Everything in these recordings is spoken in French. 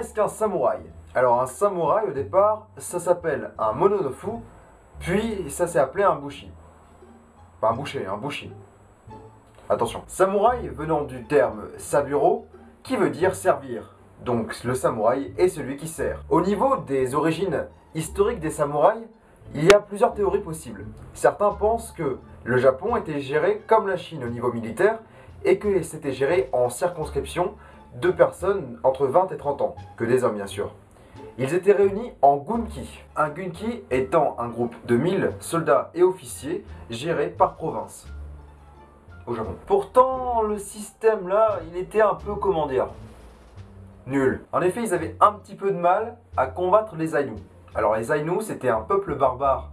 Qu'est-ce qu'un samouraï? Alors un samouraï au départ, ça s'appelle un mononofu, puis ça s'est appelé un bushi. Pas un boucher, un bushi. Attention. Samouraï venant du terme saburo, qui veut dire servir. Donc le samouraï est celui qui sert. Au niveau des origines historiques des samouraïs, il y a plusieurs théories possibles. Certains pensent que le Japon était géré comme la Chine au niveau militaire et que c'était géré en circonscription de personnes entre 20 et 30 ans, que des hommes bien sûr. Ils étaient réunis en gunki. Un gunki étant un groupe de 1000 soldats et officiers gérés par province au Japon. Pourtant, le système là, il était un peu, comment dire, nul. En effet, ils avaient un petit peu de mal à combattre les Ainu. Alors les Ainu, c'était un peuple barbare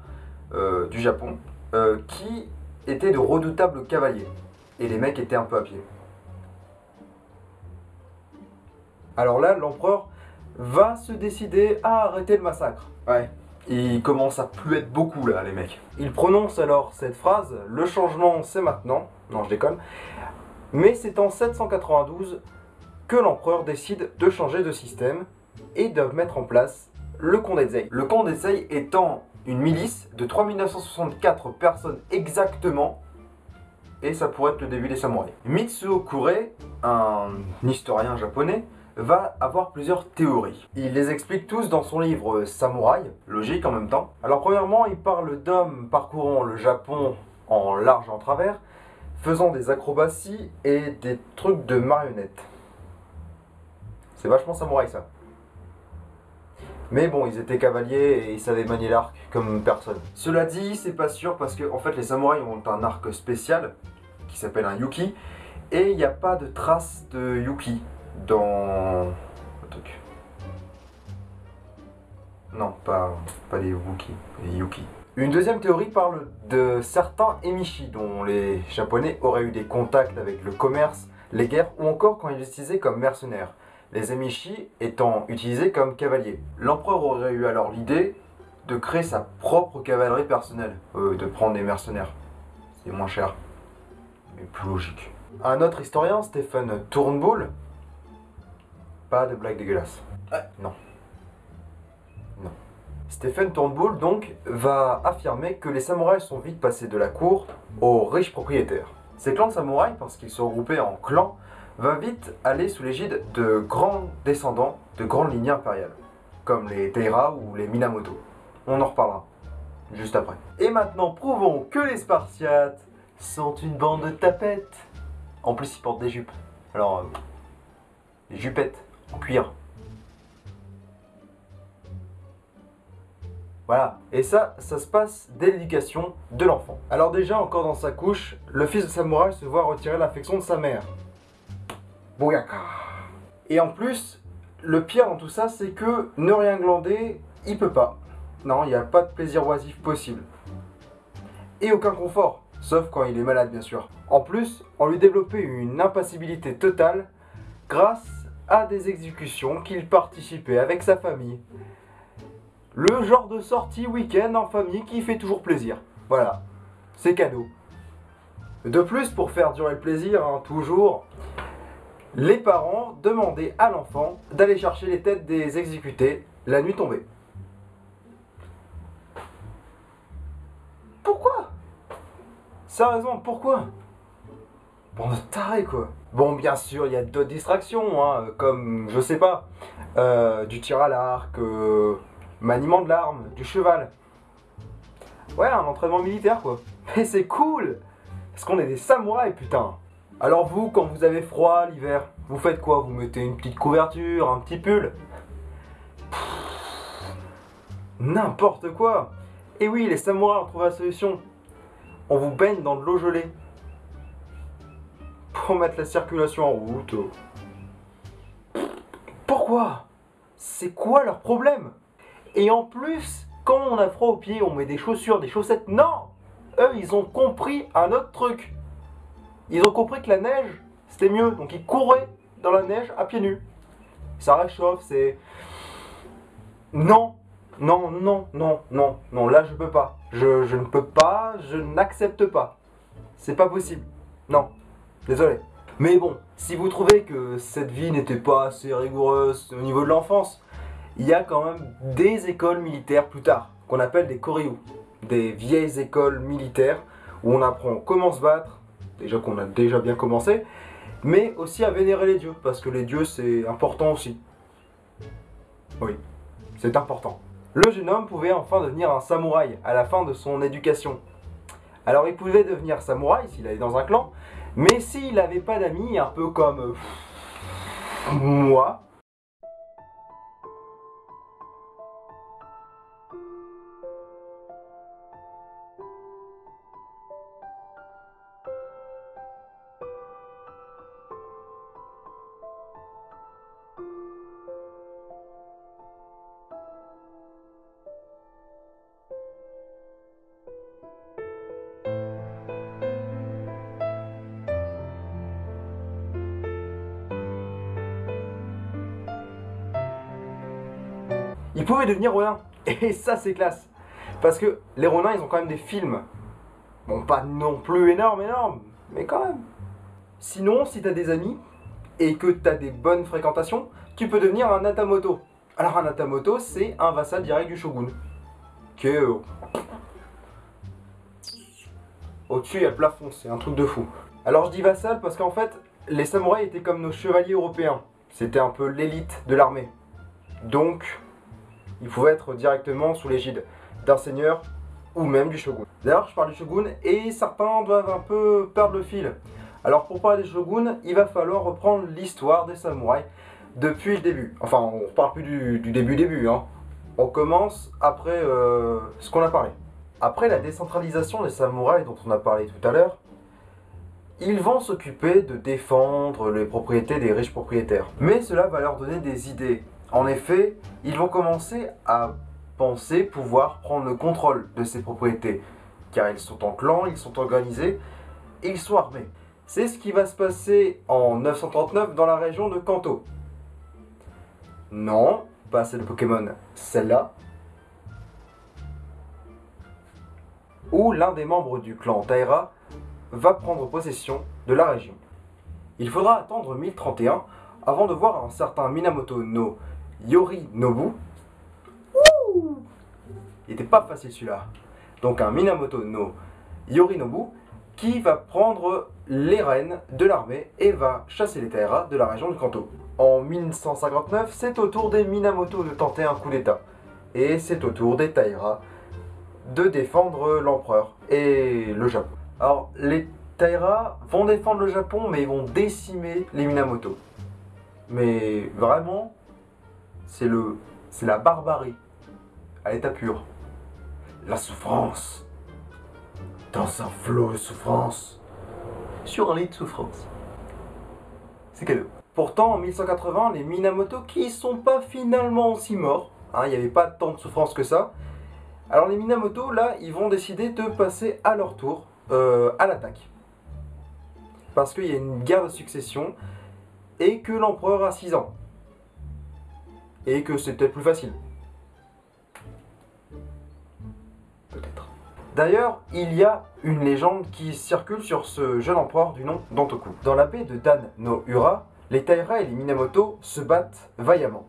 du Japon qui était de redoutables cavaliers. Et les mecs étaient un peu à pied. Alors là, l'empereur va se décider à arrêter le massacre. Ouais. Il commence à plus être beaucoup là, les mecs. Il prononce alors cette phrase, le changement c'est maintenant. Non, je déconne. Mais c'est en 792 que l'empereur décide de changer de système et de mettre en place le Kondenzei. Le Kondenzei étant une milice de 3964 personnes exactement, et ça pourrait être le début des samouraïs. Mitsuo Kure, un historien japonais, va avoir plusieurs théories. Il les explique tous dans son livre Samouraï, logique en même temps. Alors premièrement, il parle d'hommes parcourant le Japon en large et en travers, faisant des acrobaties et des trucs de marionnettes. C'est vachement samouraï ça. Mais bon, ils étaient cavaliers et ils savaient manier l'arc comme personne. Cela dit, c'est pas sûr parce que en fait les samouraïs ont un arc spécial qui s'appelle un yuki et il n'y a pas de trace de yuki dans le truc. Non, pas les Wookiee, les Yuki. Une deuxième théorie parle de certains emishi dont les japonais auraient eu des contacts avec le commerce, les guerres ou encore quand ils les utilisaient comme mercenaires. Les emishi étant utilisés comme cavaliers. L'empereur aurait eu alors l'idée de créer sa propre cavalerie personnelle, de prendre des mercenaires. C'est moins cher, mais plus logique. Un autre historien, Stephen Turnbull, pas de blague dégueulasse. Non. Non. Stephen Turnbull donc va affirmer que les samouraïs sont vite passés de la cour aux riches propriétaires. Ces clans de samouraïs, parce qu'ils sont regroupés en clans, va vite aller sous l'égide de grands descendants de grandes lignées impériales, comme les Taira ou les Minamoto. On en reparlera juste après. Et maintenant, prouvons que les Spartiates sont une bande de tapettes. En plus, ils portent des jupes. Alors, des jupettes en cuir. Voilà. Et ça se passe dès l'éducation de l'enfant. Alors déjà, encore dans sa couche, le fils de samouraï se voit retirer l'affection de sa mère. Bouyaka. Et en plus, le pire dans tout ça, c'est que ne rien glander, il peut pas. Non, il n'y a pas de plaisir oisif possible. Et aucun confort, sauf quand il est malade bien sûr. En plus, on lui développait une impassibilité totale grâce à des exécutions qu'il participait avec sa famille. Le genre de sortie week-end en famille qui fait toujours plaisir. Voilà, c'est cadeau. De plus, pour faire durer le plaisir, toujours, les parents demandaient à l'enfant d'aller chercher les têtes des exécutés la nuit tombée. Pourquoi? Sérieusement, pourquoi? Bon, taré quoi. Bon, bien sûr, il y a d'autres distractions, hein, comme, je sais pas, du tir à l'arc, maniement de l'arme, du cheval. Ouais, un entraînement militaire quoi. Mais c'est cool! Parce qu'on est des samouraïs, putain! Alors vous, quand vous avez froid l'hiver, vous faites quoi? Vous mettez une petite couverture, un petit pull? N'importe quoi! Et oui, les samouraïs ont trouvé la solution. On vous baigne dans de l'eau gelée. Pour mettre la circulation en route. Pourquoi? C'est quoi leur problème? Et en plus, quand on a froid aux pieds, on met des chaussures, des chaussettes. Non! Eux, ils ont compris un autre truc. Ils ont compris que la neige, c'était mieux. Donc ils couraient dans la neige à pieds nus. Ça réchauffe, c'est... Non, non, non, non, non, non, là je peux pas. Je ne peux pas, je n'accepte pas. C'est pas possible. Non, désolé. Mais bon, si vous trouvez que cette vie n'était pas assez rigoureuse au niveau de l'enfance, il y a quand même des écoles militaires plus tard, qu'on appelle des Koryu, des vieilles écoles militaires où on apprend comment se battre, déjà qu'on a déjà bien commencé, mais aussi à vénérer les dieux, parce que les dieux c'est important aussi. Oui, c'est important. Le jeune homme pouvait enfin devenir un samouraï à la fin de son éducation. Alors il pouvait devenir samouraï s'il allait dans un clan, mais s'il n'avait pas d'amis, un peu comme moi, il pouvait devenir Ronin. Et ça c'est classe. Parce que les Ronins ils ont quand même des films. Bon, pas non plus énormes, mais quand même. Sinon, si t'as des amis et que t'as des bonnes fréquentations, tu peux devenir un Natamoto. Alors un Natamoto, c'est un vassal direct du shogun. Qui est au-dessus, il y a le plafond, c'est un truc de fou. Alors je dis vassal parce qu'en fait, les samouraïs étaient comme nos chevaliers européens. C'était un peu l'élite de l'armée. Donc, ils pouvaient être directement sous l'égide d'un seigneur ou même du shogun. D'ailleurs, je parle du shogun et certains doivent un peu perdre le fil. Alors pour parler des shoguns, il va falloir reprendre l'histoire des samouraïs depuis le début. Enfin, on ne parle plus du début, hein. On commence après ce qu'on a parlé. Après la décentralisation des samouraïs dont on a parlé tout à l'heure, ils vont s'occuper de défendre les propriétés des riches propriétaires. Mais cela va leur donner des idées. En effet, ils vont commencer à penser pouvoir prendre le contrôle de ces propriétés. Car ils sont en clan, ils sont organisés et ils sont armés. C'est ce qui va se passer en 939 dans la région de Kanto. Non, pas celle de Pokémon, celle-là. Où l'un des membres du clan Taira va prendre possession de la région. Il faudra attendre 1031 avant de voir un certain Minamoto no Yorinobu. Ouh, il était pas facile celui-là. Donc un Minamoto no Yorinobu qui va prendre les rênes de l'armée et va chasser les Taira de la région de Kanto. En 1159, c'est au tour des Minamoto de tenter un coup d'état. Et c'est au tour des Taira de défendre l'empereur et le Japon. Alors, les Taira vont défendre le Japon, mais ils vont décimer les Minamoto. Mais vraiment, c'est la barbarie à l'état pur. La souffrance. Dans un flot de souffrance. Sur un lit de souffrance. C'est cadeau. Pourtant, en 1180, les Minamoto, qui sont pas finalement aussi morts, hein, il n'y avait pas tant de souffrance que ça. Alors les Minamoto, là, ils vont décider de passer à leur tour à l'attaque. Parce qu'il y a une guerre de succession et que l'empereur a 6 ans. Et que c'était plus facile. Peut-être. D'ailleurs, il y a une légende qui circule sur ce jeune empereur du nom d'Antoku. Dans la baie de Dan no Ura, les Taira et les Minamoto se battent vaillamment.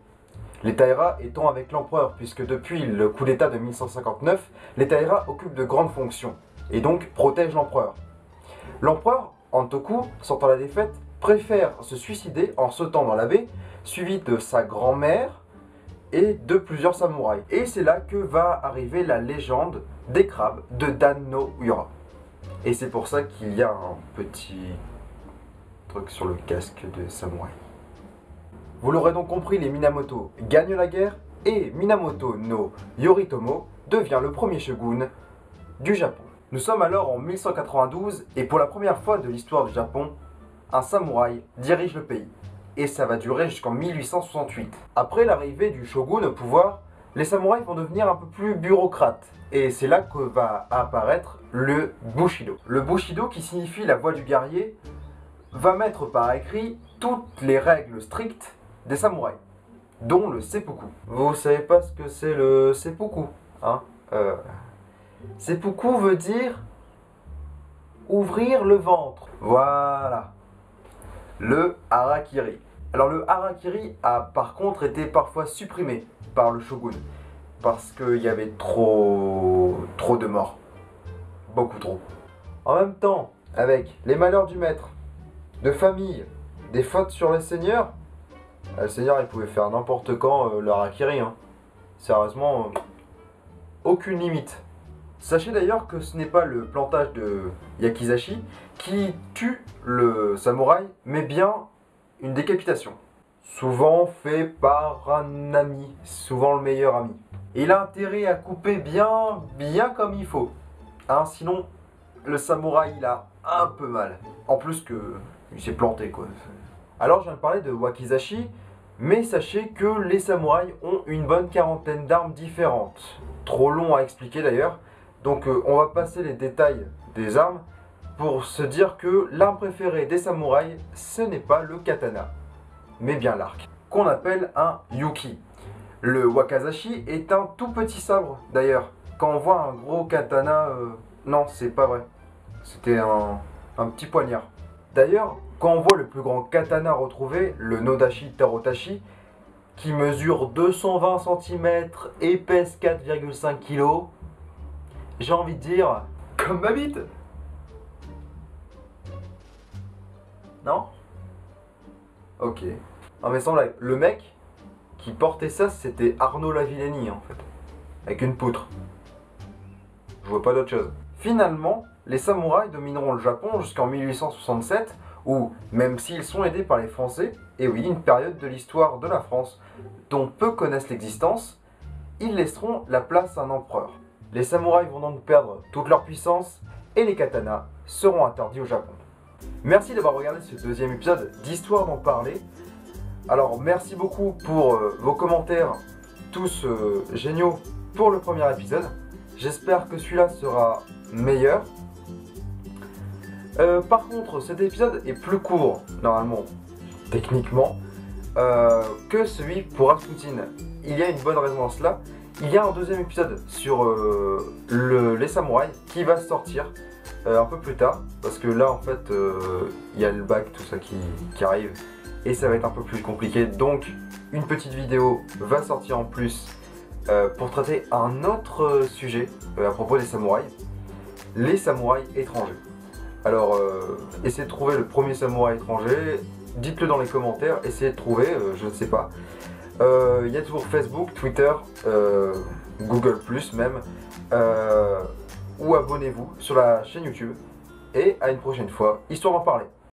Les Taira étant avec l'empereur, puisque depuis le coup d'état de 1159, les Taira occupent de grandes fonctions, et donc protègent l'empereur. L'empereur, Antoku, sentant la défaite, préfère se suicider en sautant dans la baie, suivi de sa grand-mère et de plusieurs samouraïs. Et c'est là que va arriver la légende des crabes de Dan no Ura. Et c'est pour ça qu'il y a un petit truc sur le casque de samouraï. Vous l'aurez donc compris, les Minamoto gagnent la guerre et Minamoto no Yoritomo devient le premier shogun du Japon. Nous sommes alors en 1192 et pour la première fois de l'histoire du Japon, un samouraï dirige le pays. Et ça va durer jusqu'en 1868. Après l'arrivée du shogun au pouvoir, les samouraïs vont devenir un peu plus bureaucrates. Et c'est là que va apparaître le Bushido. Le Bushido, qui signifie la voie du guerrier, va mettre par écrit toutes les règles strictes des samouraïs, dont le seppuku. Vous savez pas ce que c'est le seppuku, hein? Seppuku veut dire ouvrir le ventre. Voilà. le harakiri. Alors le harakiri a par contre été parfois supprimé par le shogun parce qu'il y avait trop de morts. Beaucoup trop. En même temps, avec les malheurs du maître, de famille, des fautes sur le seigneur, le seigneur il pouvait faire n'importe quand le harakiri. Hein. Sérieusement, aucune limite. Sachez d'ailleurs que ce n'est pas le plantage de yakizashi qui tue le samouraï, mais bien une décapitation. Souvent fait par un ami, souvent le meilleur ami. Et il a intérêt à couper bien comme il faut. Hein, sinon, le samouraï il a un peu mal. En plus que il s'est planté quoi. Alors je viens de parler de wakizashi, mais sachez que les samouraïs ont une bonne quarantaine d'armes différentes. Trop long à expliquer d'ailleurs. Donc on va passer les détails des armes pour se dire que l'arme préférée des samouraïs, ce n'est pas le katana, mais bien l'arc, qu'on appelle un yuki. Le wakizashi est un tout petit sabre d'ailleurs. Quand on voit un gros katana, non c'est pas vrai. C'était un petit poignard. D'ailleurs, quand on voit le plus grand katana retrouvé, le Nodashi Tarotashi, qui mesure 220 cm et pèse 4,5 kg, j'ai envie de dire, comme ma bite. Non? Ok. Non mais sans blague, le mec qui portait ça, c'était Arnaud Lavillenie en fait. Avec une poutre. Je vois pas d'autre chose. Finalement, les samouraïs domineront le Japon jusqu'en 1867, où, même s'ils sont aidés par les Français, et oui, une période de l'histoire de la France dont peu connaissent l'existence, ils laisseront la place à un empereur. Les samouraïs vont donc perdre toute leur puissance et les katanas seront interdits au Japon. Merci d'avoir regardé ce deuxième épisode d'Histoire d'en parler. Alors merci beaucoup pour vos commentaires, tous géniaux pour le premier épisode. J'espère que celui-là sera meilleur. Par contre, cet épisode est plus court, normalement, techniquement, que celui pour Rasputin. Il y a une bonne raison à cela. Il y a un deuxième épisode sur les samouraïs qui va sortir un peu plus tard. Parce que là, en fait, il y a le bac, tout ça qui arrive. Et ça va être un peu plus compliqué. Donc, une petite vidéo va sortir en plus pour traiter un autre sujet à propos des samouraïs. Les samouraïs étrangers. Alors, essayez de trouver le premier samouraï étranger. Dites-le dans les commentaires. Essayez de trouver, je ne sais pas. Il y a toujours Facebook, Twitter, Google+, même, ou abonnez-vous sur la chaîne YouTube, et à une prochaine fois, histoire d'en parler.